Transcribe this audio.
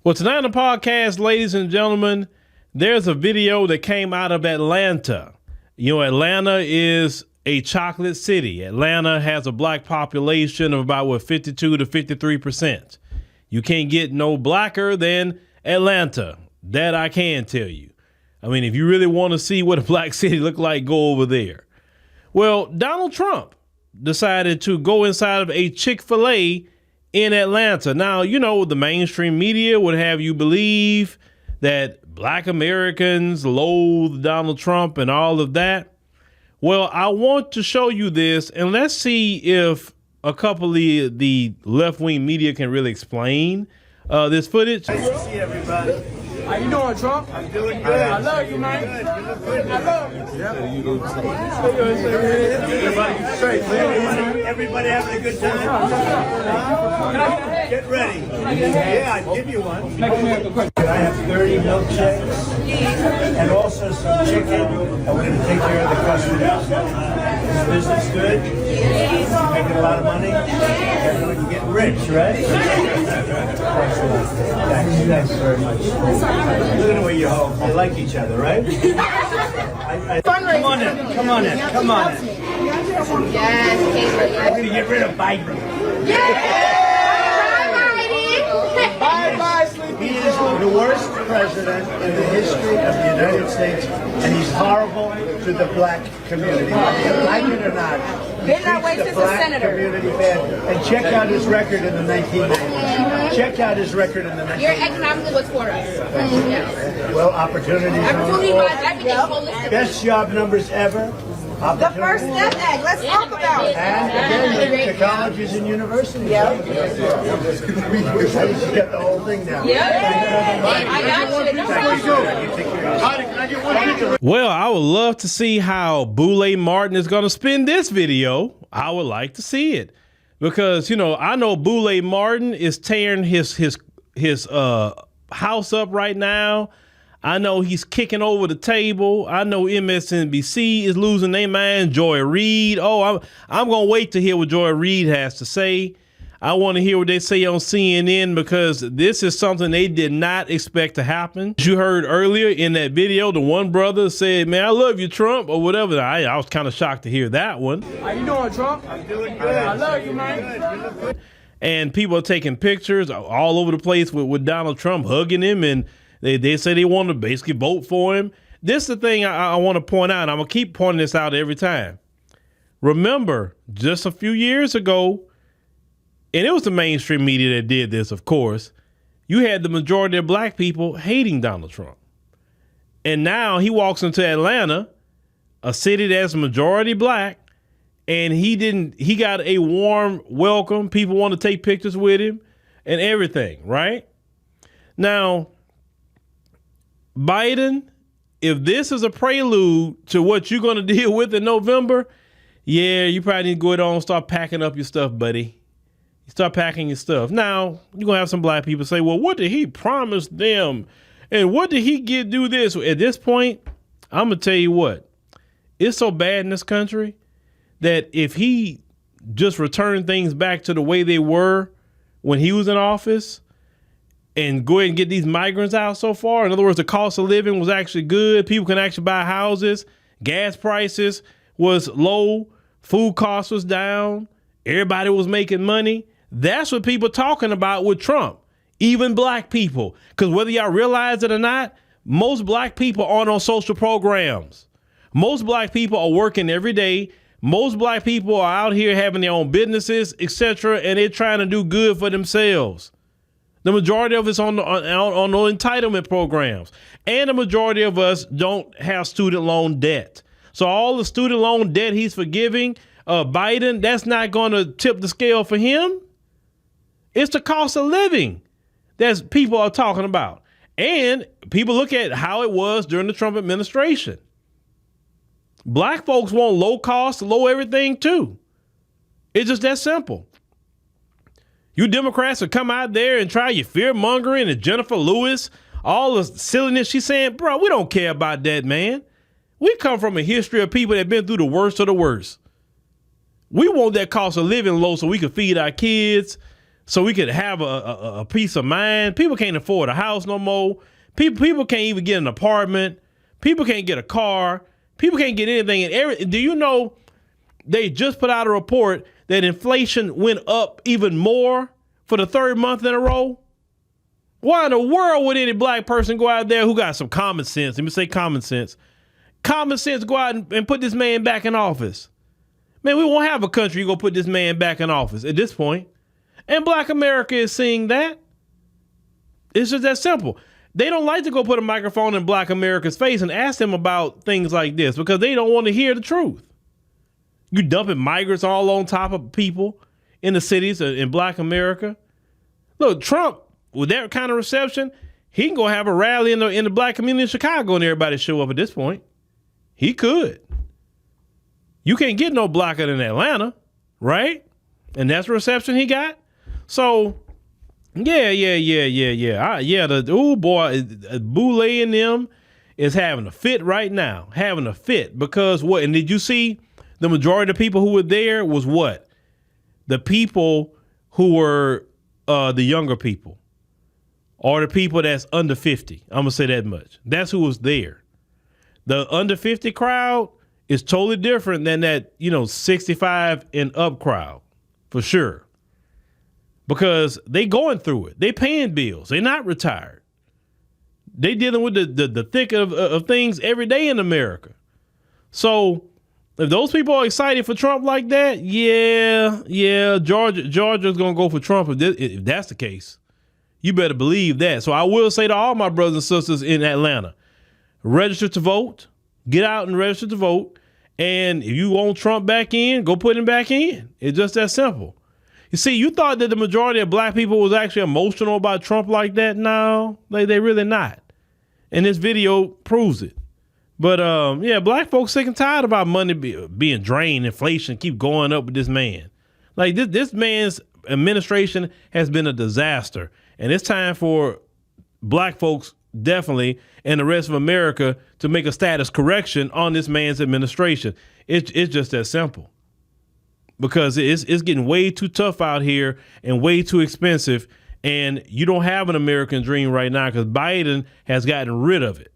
Well, tonight on the podcast, ladies and gentlemen, there's a video that came out of Atlanta. You know, Atlanta is a chocolate city. Atlanta has a black population of about, 52 to 53%. You can't get no blacker than Atlanta. That I can tell you. I mean, if you really want to see what a black city look like, go over there. Well, Donald Trump decided to go inside of a Chick-Fil-A in Atlanta. Now, you know, the mainstream media would have you believe that black Americans loathe Donald Trump and all of that. Well, I want to show you this, and let's see if a couple of the left-wing media can really explain this footage. Nice to see everybody. How you doing, Trump? I'm doing good. I love you, man. Good. You look good. I love you. Everybody having a good time? Get ready. Yeah, I'd give you one. I have 30 milkshakes and also some chicken. And we're going to take care of the customers. Is business good? Making a lot of money? Everyone getting rich, right? Thanks very much. Look at the way you hold. You like each other, right? Come on in. Come on in. Come on in. Yes, We're going to get rid of Biden. Bye-bye, Sleepy He is the worst president in the history of the United States, and he's horrible to the black community. Whether you like it or not, he treats the black community bad. And check out his record in the 1990s. Check out his record in the 1990s. Your economically was for us. Yes. Well, opportunities. Opportunity-wise, everything holistic. Best job numbers ever. The first step act. Let's talk about it. And again, the colleges and universities. Yeah. I just get the whole thing now. I got you. Well, I would love to see how Boule Martin is going to spin this video. I would like to see it because, you know, I know Boule Martin is tearing his house up right now. I know he's kicking over the table. I know MSNBC is losing their mind. Joy Reid. Oh, I'm going to wait to hear what Joy Reid has to say. I want to hear what they say on CNN because this is something they did not expect to happen. As you heard earlier in that video, the one brother said, man, I love you, Trump, or whatever. I was kind of shocked to hear that one. How you doing, Trump? I'm doing good. I love you, man. And people are taking pictures all over the place with Donald Trump, hugging him, and they say they want to basically vote for him. This is the thing I want to point out. I'm going to keep pointing this out every time. Remember, just a few years ago, and it was the mainstream media that did this, of course, you had the majority of black people hating Donald Trump. And now he walks into Atlanta, a city that's majority black, and he got a warm welcome. People want to take pictures with him and everything, right? Now, Biden, if this is a prelude to what you're going to deal with in November, yeah, you probably need to go ahead on and start packing up your stuff, buddy. You start packing your stuff. Now, you're going to have some black people say, well, what did he promise them? And what did he do this? At this point, I'm going to tell you what. It's so bad in this country that if he just returned things back to the way they were when he was in office, and go ahead and get these migrants out so far. In other words, the cost of living was actually good. People can actually buy houses. Gas prices was low. Food costs was down. Everybody was making money. That's what people are talking about with Trump, even black people. Because whether y'all realize it or not, most black people aren't on social programs. Most black people are working every day. Most black people are out here having their own businesses, etc., and they're trying to do good for themselves. The majority of us on the entitlement programs. And the majority of us don't have student loan debt. So all the student loan debt he's forgiving Biden, that's not going to tip the scale for him. It's the cost of living that people are talking about. And people look at how it was during the Trump administration. Black folks want low cost, low everything too. It's just that simple. You Democrats will come out there and try your fear mongering and Jennifer Lewis, all the silliness she's saying, bro, we don't care about that, man. We come from a history of people that have been through the worst of the worst. We want that cost of living low so we can feed our kids. so we could have a peace of mind. People can't afford a house no more. People can't even get an apartment. People can't get a car. People can't get anything. And do you know they just put out a report that inflation went up even more for the third month in a row? Why in the world would any black person go out there who got some common sense? Let me say common sense. Common sense, go out and put this man back in office. Man, we won't have a country going to put this man back in office at this point. And black America is seeing that. It's just that simple. They don't like to go put a microphone in black America's face and ask them about things like this because they don't want to hear the truth. You dumping migrants all on top of people in the cities in black America. Look, Trump, with that kind of reception, he can go have a rally in the black community in Chicago and everybody show up at this point. He could. You can't get no blacker than Atlanta, right? And that's the reception he got. So, yeah. Boule and them is having a fit right now. Having a fit because what? And did you see the majority of the people who were there was what? The people who were the younger people or the people that's under 50. I'm going to say that much. That's who was there. The under 50 crowd is totally different than that, 65 and up crowd, for sure. Because they going through it. They paying bills. They're not retired. They dealing with the thick of things every day in America. So if those people are excited for Trump like that, Georgia's going to go for Trump if that's the case. You better believe that. So I will say to all my brothers and sisters in Atlanta, register to vote. Get out and register to vote. And if you want Trump back in, go put him back in. It's just that simple. You see, you thought that the majority of black people was actually emotional about Trump like that. No, they really not. And this video proves it. But black folks sick and tired about money being drained, inflation keep going up with this man. Like this man's administration has been a disaster. And it's time for black folks definitely and the rest of America to make a status correction on this man's administration. It's just that simple. Because it's getting way too tough out here and way too expensive. And you don't have an American dream right now because Biden has gotten rid of it.